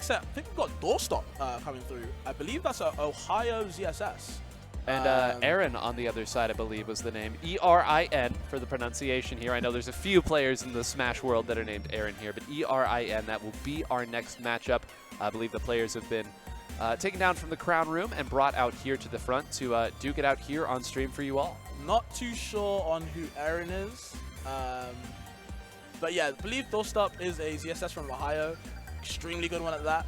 next set, I think we've got Doorstop coming through. I believe that's a Ohio ZSS. And Erin on the other side, I believe, was the name. E-R-I-N for the pronunciation here. I know there's a few players in the Smash world that are named Erin here, but E-R-I-N, that will be our next matchup. I believe the players have been taken down from the crown room and brought out here to the front to duke it out here on stream for you all. Not too sure on who Erin is. But yeah, I believe Doorstop is a ZSS from Ohio. Extremely good one at that.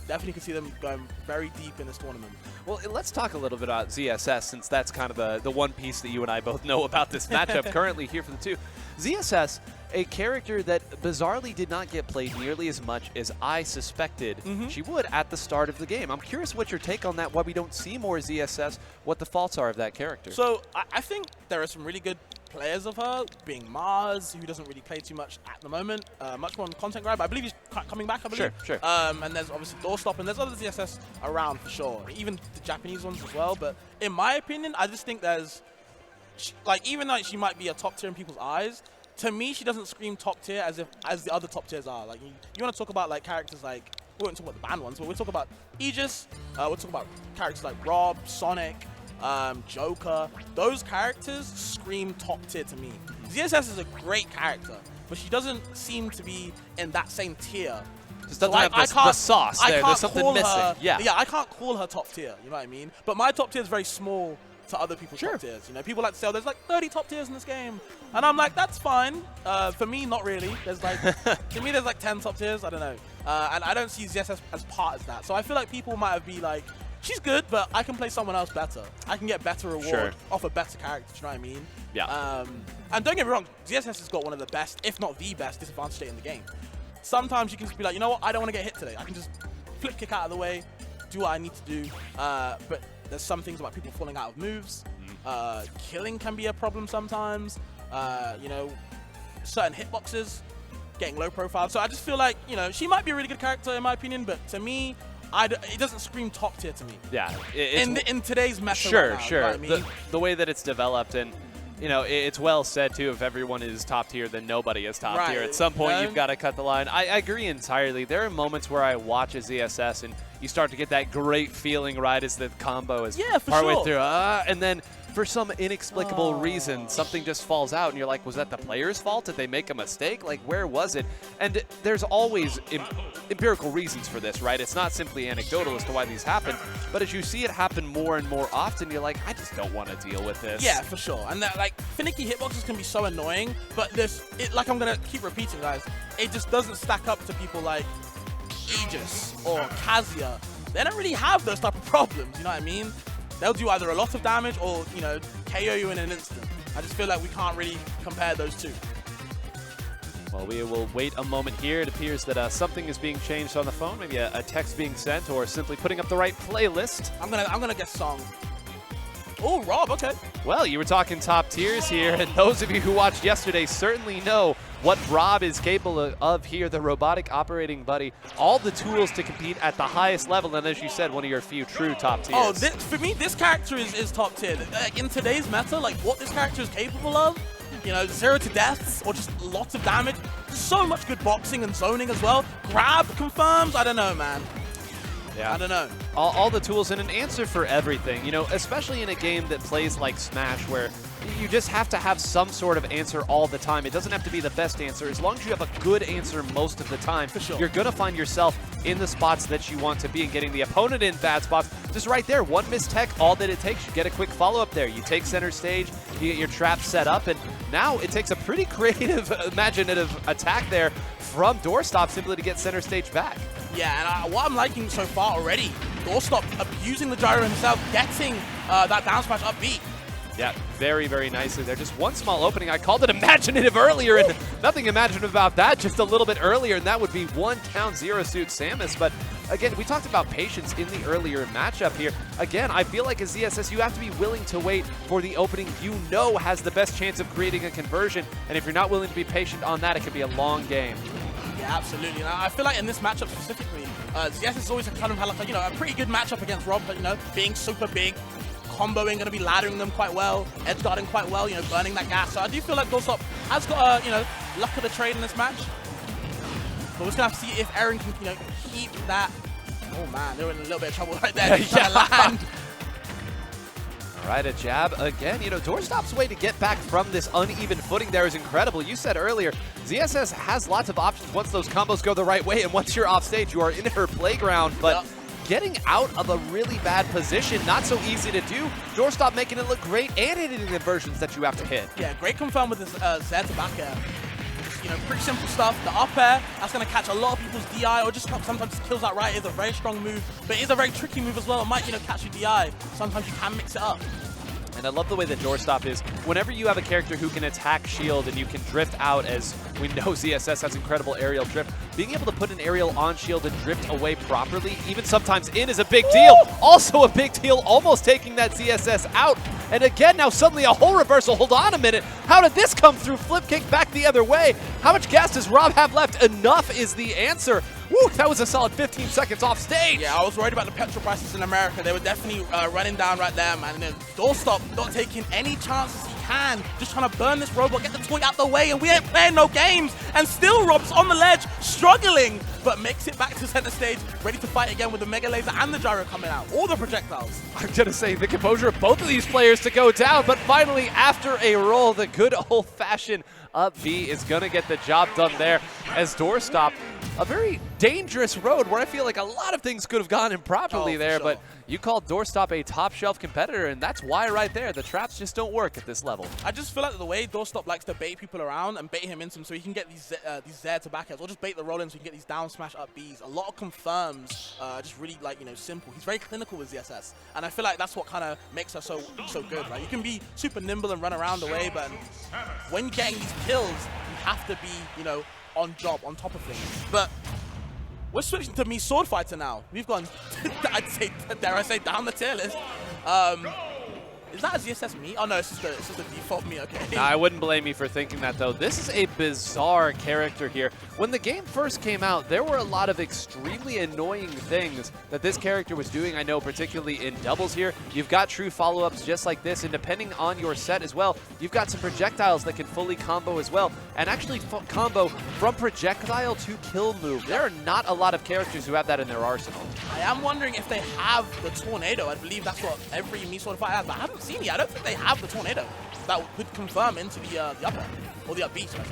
Definitely can see them going very deep in this tournament. Well, let's talk a little bit about ZSS, since that's kind of the one piece that you and I both know about this matchup currently here for the two. ZSS, a character that bizarrely did not get played nearly as much as I suspected she would at the start of the game. I'm curious what your take on that, why we don't see more ZSS, what the faults are of that character. So I think there are some really good players of her, being Mars, who doesn't really play too much at the moment, much more on content grab. I believe he's coming back, I believe. Sure. And there's obviously Doorstop, and there's other ZSS around for sure, even the Japanese ones as well. But in my opinion, I just think there's, like, even though she might be a top tier in people's eyes, to me, she doesn't scream top tier as the other top tiers are. Like, you want to talk about like characters like, we won't talk about the banned ones, but we'll talk about Aegis, we'll talk about characters like R.O.B, Sonic, Joker. Those characters scream top tier to me. ZSS is a great character, but she doesn't seem to be in that same tier. Just doesn't have the sauce there. There's something missing. Yeah, I can't call her top tier. You know what I mean? But my top tier is very small to other people's top tiers. You know, people like to say, oh, there's like 30 top tiers in this game, and I'm like, that's fine. For me, not really. There's like, to me, there's like 10 top tiers. I don't know, and I don't see ZSS as part of that. So I feel like people might have be like, she's good, but I can play someone else better. I can get better reward off a better character. Do you know what I mean? Yeah. And don't get me wrong, ZSS has got one of the best, if not the best, disadvantage state in the game. Sometimes you can just be like, you know what, I don't want to get hit today. I can just flip kick out of the way, do what I need to do. But there's some things about people falling out of moves. Killing can be a problem sometimes. You know, certain hitboxes, getting low profile. So I just feel like, you know, she might be a really good character in my opinion, but to me, it doesn't scream top tier to me. Yeah. In today's meta Sure, right now, sure. You know what I mean? The way that it's developed, and you know, it's well said too, if everyone is top tier, then nobody is top tier. At some point, you've got to cut the line. I agree entirely. There are moments where I watch a ZSS and you start to get that great feeling right as the combo is partway through. And then for some inexplicable reason, something just falls out and you're like, was that the player's fault? Did they make a mistake? Like, where was it? And there's always empirical reasons for this, right? It's not simply anecdotal as to why these happen, but as you see it happen more and more often, you're like, I just don't want to deal with this. Yeah, for sure. And that, like, finicky hitboxes can be so annoying, but like I'm going to keep repeating, guys, it just doesn't stack up to people like Aegis or Kazuya. They don't really have those type of problems, you know what I mean? They'll do either a lot of damage or, you know, KO you in an instant. I just feel like we can't really compare those two. Well, we will wait a moment here. It appears that something is being changed on the phone, maybe a text being sent, or simply putting up the right playlist. I'm gonna guess song. Oh, R.O.B, okay. Well, you were talking top tiers here, and those of you who watched yesterday certainly know what R.O.B is capable of here, the robotic operating buddy. All the tools to compete at the highest level, and as you said, one of your few true top tiers. Oh, for me, this character is top tier. In today's meta, like what this character is capable of, you know, 0 to deaths or just lots of damage. So much good boxing and zoning as well. Grab confirms. I don't know, man. Yeah. I don't know. All the tools and an answer for everything, you know, especially in a game that plays like Smash where you just have to have some sort of answer all the time. It doesn't have to be the best answer. As long as you have a good answer most of the time, for sure, you're going to find yourself in the spots that you want to be and getting the opponent in bad spots. Just right there, one mistech, all that it takes. You get a quick follow-up there. You take center stage, you get your trap set up, and now it takes a pretty creative, imaginative attack there from Doorstop simply to get center stage back. Yeah, and what I'm liking so far already, Doorstop abusing the gyro himself, getting that down smash up B. Yeah, very, very nicely there. Just one small opening. I called it imaginative earlier, and nothing imaginative about that, just a little bit earlier, and that would be 1 count zero suit Samus. But again, we talked about patience in the earlier matchup here. Again, I feel like as ZSS, you have to be willing to wait for the opening you know has the best chance of creating a conversion, and if you're not willing to be patient on that, it could be a long game. Yeah, absolutely. And I feel like in this matchup specifically, ZSS has always kind of had like a pretty good matchup against R.O.B, but, you know, being super big, comboing, going to be laddering them quite well, edge guarding quite well, you know, burning that gas. So I do feel like Doorstop has got, you know, luck of the trade in this match. So we're just going to have to see if Erin can, keep that. Oh, man, they're in a little bit of trouble right there. Trying to land. All right, a jab again. Doorstop's way to get back from this uneven footing there is incredible. You said earlier, ZSS has lots of options once those combos go the right way, and once you're off stage, you are in her playground. But getting out of a really bad position, not so easy to do. Doorstop making it look great and hitting the inversions that you have to hit. Yeah, great confirm with this Z to back air. Pretty simple stuff. The up air, that's going to catch a lot of people's DI, or just sometimes kills outright. It's a very strong move, but it is a very tricky move as well. It might, catch your DI. Sometimes you can mix it up. And I love the way that Doorstop is. Whenever you have a character who can attack shield and you can drift out, as we know ZSS has incredible aerial drift, being able to put an aerial on shield and drift away properly, even sometimes in, is a big deal. Also a big deal, almost taking that ZSS out. And again, now suddenly a whole reversal. Hold on a minute. How did this come through? Flip kick back the other way. How much gas does R.O.B have left? Enough is the answer. Woo, that was a solid 15 seconds off stage. Yeah, I was worried about the petrol prices in America. They were definitely running down right there, man. And then Doorstop not taking any chances he can. Just trying to burn this robot, get the toy out the way, and we ain't playing no games. And still R.O.B's on the ledge, struggling, but makes it back to center stage, ready to fight again with the Mega Laser and the Gyro coming out. All the projectiles. I'm going to say the composure of both of these players to go down, but finally, after a roll, the good old-fashioned up B is going to get the job done there as Doorstop. A very dangerous road where I feel like a lot of things could have gone improperly there, sure. but you called Doorstop a top-shelf competitor, and that's why right there. The traps just don't work at this level. I just feel like the way Doorstop likes to bait people around and bait him into them so he can get these Z to back airs, or just bait the roll-in so he can get these down smash up Bs. A lot of confirms, just really simple. He's very clinical with ZSS, and I feel like that's what kind of makes her so good. Right? You can be super nimble and run around the way, but when you're getting these kills, you have to be, on job, on top of things. But we're switching to me sword fighter now. We've gone, dare I say, down the tier list. Is that a ZSS me? Oh no, it's just a default me, okay. Nah, I wouldn't blame you for thinking that though. This is a bizarre character here. When the game first came out, there were a lot of extremely annoying things that this character was doing. I know particularly in doubles here, you've got true follow-ups just like this, and depending on your set as well, you've got some projectiles that can fully combo as well, and actually combo from projectile to kill move. There are not a lot of characters who have that in their arsenal. I am wondering if they have the tornado. I believe that's what every me sword fighter has, but I haven't seen it. I don't think they have the tornado that could confirm into the upper, or the up B, I think.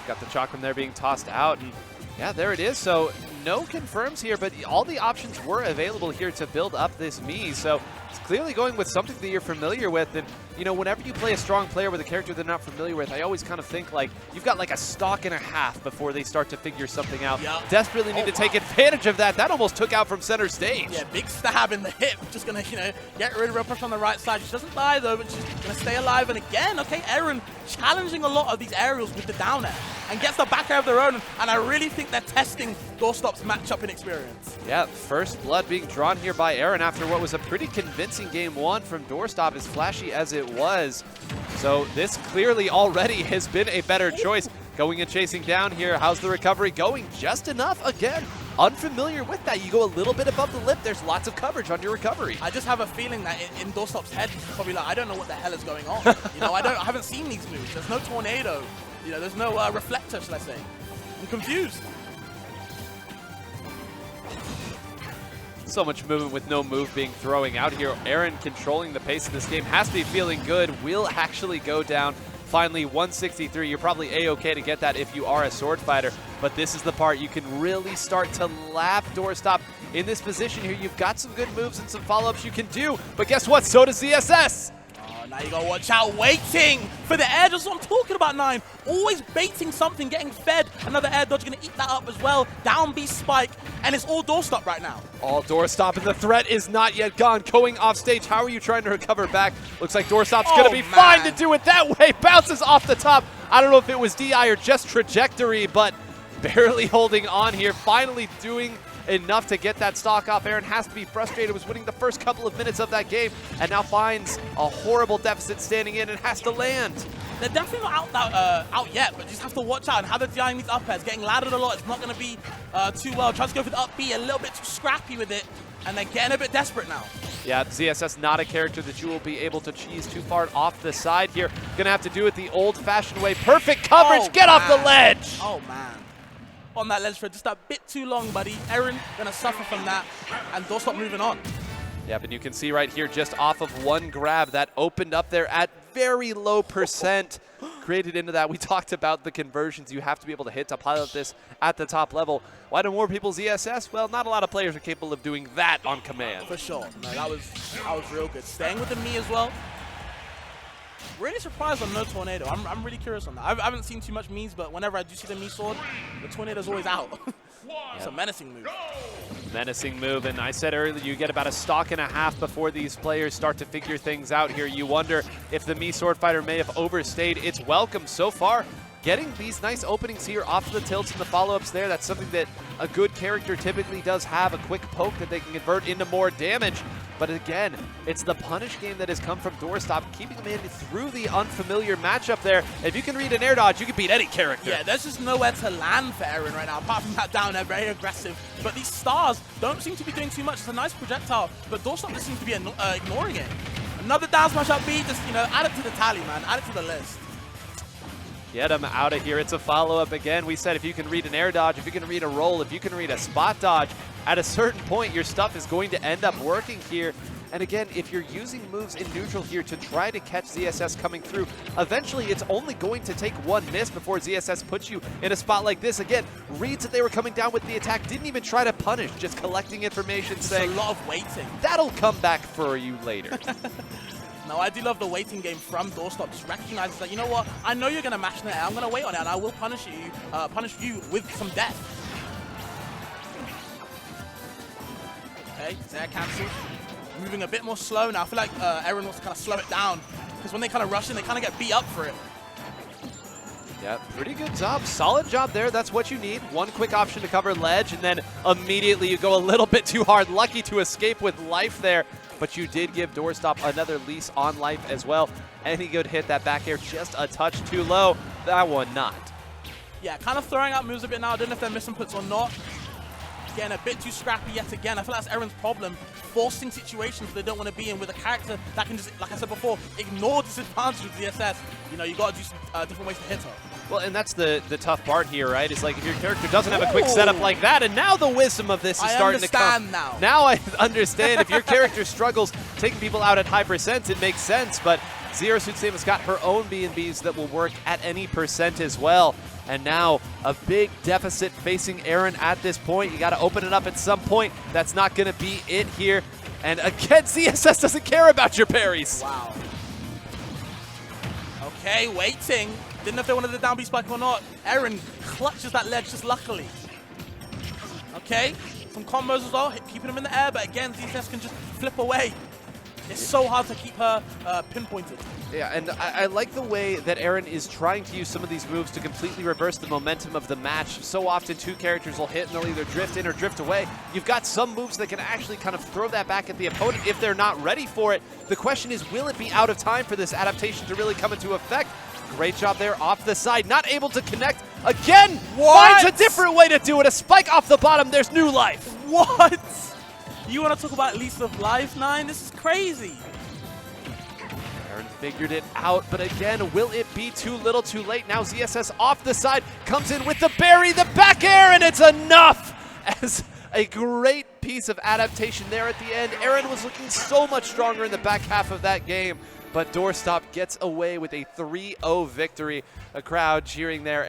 Got the Chakram there being tossed out, and yeah, there it is. So no confirms here, but all the options were available here to build up this Mii. So it's clearly going with something that you're familiar with. And, whenever you play a strong player with a character they're not familiar with, I always kind of think like you've got like a stock and a half before they start to figure something out. Yep. Desperately need to take advantage of that. That almost took out from center stage. Yeah, big stab in the hip. Just going to, get rid of her push on the right side. She doesn't die though, but she's going to stay alive. And again, okay, Erin challenging a lot of these aerials with the down air and gets the back air of their own. And I really think they're testing Doorstop's matchup in experience. Yeah, first blood being drawn here by Erin after what was a pretty convincing game one from Doorstop, as flashy as it was. So this clearly already has been a better choice. Going and chasing down here. How's the recovery going? Just enough. Again, unfamiliar with that. You go a little bit above the lip. There's lots of coverage on your recovery. I just have a feeling that in Doorstop's head, he's probably like, I don't know what the hell is going on. I haven't seen these moves. There's no tornado. There's no reflector, shall I say. I'm confused. So much movement with no move being throwing out here. Erin controlling the pace of this game. Has to be feeling good. Will actually go down. Finally, 163. You're probably A-okay to get that if you are a sword fighter. But this is the part you can really start to lap Doorstop in this position here. You've got some good moves and some follow-ups you can do. But guess what? So does ZSS. Now you gotta watch out, waiting for the air. Just what I'm talking about, 9. Always baiting something, getting fed. Another air dodge, gonna eat that up as well. Down B spike, and it's all Doorstop right now. All Doorstop, and the threat is not yet gone. Going off stage, how are you trying to recover back? Looks like Doorstop's gonna be fine to do it that way. Bounces off the top. I don't know if it was DI or just trajectory, but barely holding on here. Finally doing enough to get that stock off. Erin has to be frustrated. Was winning the first couple of minutes of that game and now finds a horrible deficit standing in and has to land. They're definitely not out yet, but just have to watch out and how they're dealing these up airs. Getting laddered a lot. It's not going to be too well. Tries to go for the up B, a little bit too scrappy with it, and they're getting a bit desperate now. Yeah, ZSS not a character that you will be able to cheese too far off the side here. Gonna have to do it the old-fashioned way. Perfect coverage. Get off the ledge. Oh, man. on that ledge for just a bit too long, buddy. Erin gonna suffer from that, and Doorstop moving on. Yep, and you can see right here, just off of one grab, that opened up there at very low percent, created into that. We talked about the conversions you have to be able to hit to pilot this at the top level. Why do more people's ESS? Well, not a lot of players are capable of doing that on command. For sure. No, that was real good. Staying with the me as well. Really surprised on no tornado. I'm really curious on that. I haven't seen too much memes, but whenever I do see the me sword, the tornado's always out. It's a menacing move. Menacing move, and I said earlier, you get about a stock and a half before these players start to figure things out here. You wonder if the me sword fighter may have overstayed its welcome so far. Getting these nice openings here off the tilts and the follow-ups there, that's something that a good character typically does have, a quick poke that they can convert into more damage. But again, it's the punish game that has come from Doorstop, keeping them in through the unfamiliar matchup there. If you can read an air dodge, you can beat any character. Yeah, there's just nowhere to land for Erin right now, apart from that down air, very aggressive. But these stars don't seem to be doing too much. It's a nice projectile, but Doorstop just seems to be ignoring it. Another down smash up B, just, add it to the tally, man. Add it to the list. Get him out of here. It's a follow-up again. We said if you can read an air dodge, if you can read a roll, if you can read a spot dodge, at a certain point, your stuff is going to end up working here. And again, if you're using moves in neutral here to try to catch ZSS coming through, eventually it's only going to take one miss before ZSS puts you in a spot like this. Again, reads that they were coming down with the attack, didn't even try to punish, just collecting information, saying, a lot of waiting. That'll come back for you later. No, I do love the waiting game from Doorstop. Just recognizes that, you know what, I know you're going to mash in the air. I'm going to wait on it, and I will punish you with some death. Okay, air cancel. Moving a bit more slow now. I feel like Erin wants to kind of slow it down, because when they kind of rush in, they kind of get beat up for it. Yeah, pretty good job. Solid job there. That's what you need. One quick option to cover ledge, and then immediately you go a little bit too hard. Lucky to escape with life there. But you did give Doorstop another lease on life as well. Any good hit, that back air just a touch too low. That one not. Yeah, kind of throwing out moves a bit now. I don't know if they're missing puts or not. Getting a bit too scrappy yet again. I feel that's Erin's problem. Forcing situations they don't want to be in with a character that can just, like I said before, ignore disadvantage with DSS. You got to do some different ways to hit her. Well, and that's the tough part here, right? It's like if your character doesn't have a quick setup like that, and now the wisdom of this is starting to come. I understand now. Now I understand. If your character struggles taking people out at high percent, it makes sense. But Zero Suit Samus got her own B&Bs that will work at any percent as well. And now a big deficit facing Erin at this point. You got to open it up at some point. That's not going to be it here. And again, CSS doesn't care about your parries. Wow. Okay, waiting. Didn't know if they wanted the down B spike or not. Erin clutches that ledge just luckily. Okay, some combos as well, keeping them in the air, but again, ZSS can just flip away. It's so hard to keep her pinpointed. Yeah, and I like the way that Erin is trying to use some of these moves to completely reverse the momentum of the match. So often two characters will hit and they'll either drift in or drift away. You've got some moves that can actually kind of throw that back at the opponent if they're not ready for it. The question is, will it be out of time for this adaptation to really come into effect? Great job there off the side, not able to connect. Again, finds a different way to do it. A spike off the bottom, there's new life. What? You want to talk about lease of life, 9? This is crazy. Erin figured it out, but again, will it be too little too late? Now ZSS off the side, comes in with the berry, the back air, and it's enough! As a great piece of adaptation there at the end. Erin was looking so much stronger in the back half of that game, but Doorstop gets away with a 3-0 victory. A crowd cheering there.